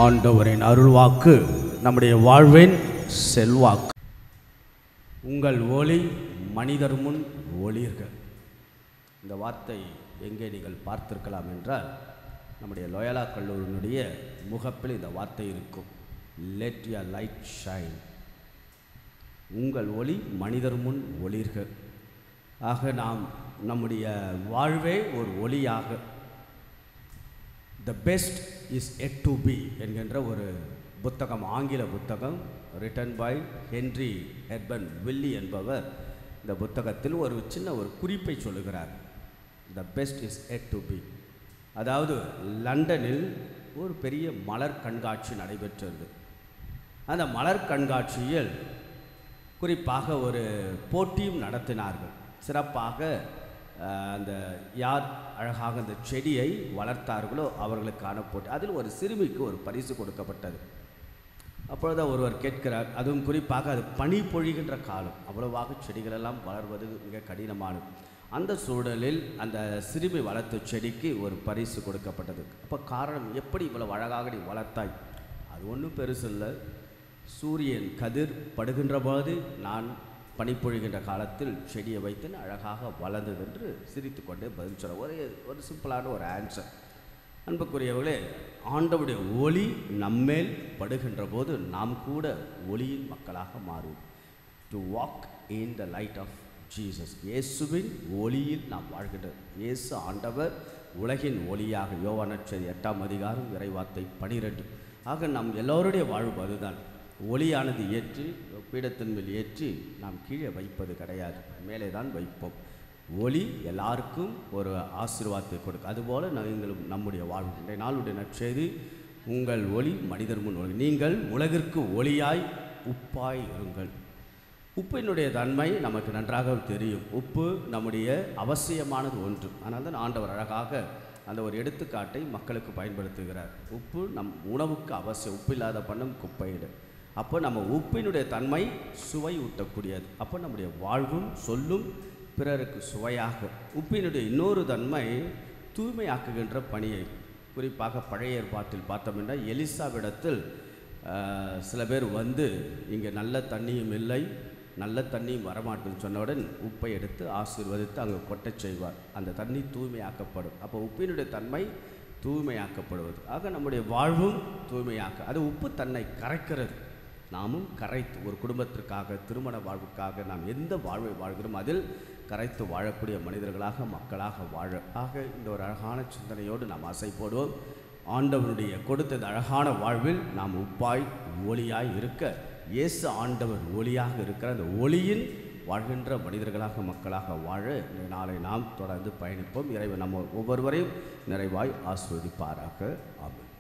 ஆண்டவரின் அருள்வாக்கு நம்முடைய வாழ்வின் செல்வாக்கு. உங்கள் ஒளி மனிதர் முன் ஒளிர்க. இந்த வார்த்தை எங்கே நீங்கள் பார்த்திருக்கலாம் என்றால், நம்முடைய லோயலா கல்லூரியினுடைய முகப்பில் இந்த வார்த்தை இருக்கும். Let your light shine. உங்கள் ஒளி மனிதர் முன் ஒளிர்க. ஆக நாம் நம்முடைய வாழ்வே ஒரு ஒளியாக, the best is yet to be என்கின்ற ஒரு புத்தகம், ஆங்கில புத்தகம், ரிட்டன் பை ஹென்றி ஹெர்பன் வில்லி என்பவர் இந்த புத்தகத்தில் ஒரு சின்ன ஒரு குறிப்பை சொல்லுகிறார். The best is yet to be. அதாவது லண்டனில் ஒரு பெரிய மலர் கண்காட்சி நடைபெற்றது. அந்த மலர் கண்காட்சியில் குறிப்பாக ஒரு போட்டியும் நடத்தினார்கள். சிறப்பாக அந்த யார் அழகாக அந்த செடியை வளர்த்தார்களோ அவர்களுக்கான போட்டி. அதில் ஒரு சிறுமிக்கு ஒரு பரிசு கொடுக்கப்பட்டது. அப்பொழுது ஒருவர் கேட்கிறார், அதுவும் குறிப்பாக அது பனி பொழிகின்ற காலம், அவ்வளவாக செடிகளெல்லாம் வளர்வது மிக கடினமானது. அந்த சூழலில் அந்த சிறுமி வளர்த்த செடிக்கு ஒரு பரிசு கொடுக்கப்பட்டது. அப்போ காரணம், எப்படி இவ்வளவு அழகாக நீ வளர்த்தாய்? அது ஒன்றும் பெருசு இல்லை, சூரியன் கதிர் படுகின்ற போது நான் பனிப்பொழிகின்ற காலத்தில் செடியை வைத்து அழகாக வளர்ந்தது என்று சிரித்து கொண்டே பதில் சொல்ல ஒரு சிம்பிளான ஒரு ஆன்சர். அன்புக்குரியவர்களே, ஆண்டவருடைய ஒளி நம்மேல் படுகின்ற போது நாம் கூட ஒளியின் மக்களாக மாறுவோம். To walk in the light of Jesus. இயேசுவின் ஒளியில் நாம் வாழ்கின்றோம். இயேசு ஆண்டவர் உலகின் ஒளியாக. யோவான் நற்செய்தி 8ஆம் அதிகாரம் இறைவார்த்தை 12. ஆக நம் எல்லோருடைய வாழ்வு அதுதான். ஒளியானது ஏற்றி பீடத்தின் மேல் ஏற்றி நாம் கீழே வைப்பது கிடையாது, மேலே தான் வைப்போம். ஒளி எல்லாருக்கும் ஒரு ஆசீர்வாதத்தை கொடுக்கும். அதுபோல் நீங்களும் நம்முடைய வாழ்வு. இன்றைய நாளுடைய நற்செய்தி, உங்கள் ஒளி மனிதர் முன் ஒளி. நீங்கள் உலகிற்கு ஒளியாய் உப்பாய் இருங்கள். உப்பினுடைய தன்மை நமக்கு நன்றாக தெரியும். உப்பு நம்முடைய அவசியமானது ஒன்று. ஆனால் தான் ஆண்டவர் அழகாக அந்த ஒரு எடுத்துக்காட்டை மக்களுக்கு பயன்படுத்துகிறார். உப்பு நம் உணவுக்கு அவசியம். உப்பு இல்லாத பண்ணம் குப்பையிடு. அப்போ நம்ம உப்பினுடைய தன்மை சுவை ஊட்டக்கூடியது. அப்போ நம்முடைய வாழ்வும் சொல்லும் பிறருக்கு சுவையாக. உப்பினுடைய இன்னொரு தன்மை தூய்மையாக்குகின்ற பணியை. குறிப்பாக பழைய ஏற்பாட்டில் பார்த்தோம்னா, எலிசாவிடத்தில் சில பேர் வந்து இங்கே நல்ல தண்ணியும் இல்லை, நல்ல தண்ணியும் வரமாட்டேன்னு சொன்னவுடன் உப்பை எடுத்து ஆசீர்வதித்து அங்கே கொட்டச் செய்வார். அந்த தண்ணி தூய்மையாக்கப்படும். அப்போ உப்பினுடைய தன்மை தூய்மையாக்கப்படுவது. ஆக நம்முடைய வாழ்வும் தூய்மையாக்க. அது உப்பு தன்னை கரைக்கிறது. நாமும் கரைத்து ஒரு குடும்பத்திற்காக, திருமண வாழ்வுக்காக நாம் எந்த வாழ்வை வாழ்கிறோம் அதில் கரைத்து வாழக்கூடிய மனிதர்களாக, மக்களாக வாழ. ஆக இந்த ஒரு அழகான சிந்தனையோடு நாம் ஆசை போடுவோம். ஆண்டவருடைய கொடுத்த இந்த அழகான வாழ்வில் நாம் உப்பாய் ஒளியாய் இருக்க, இயேசு ஆண்டவர் ஒளியாக இருக்கிற அந்த ஒளியின் வாழ்கின்ற மனிதர்களாக, மக்களாக வாழ இந்த நாளை நாம் தொடர்ந்து பயணிப்போம். இறைவன் நம்ம ஒவ்வொருவரையும் நிறைவாய் ஆசீர்வதிப்பாராக. ஆமென்.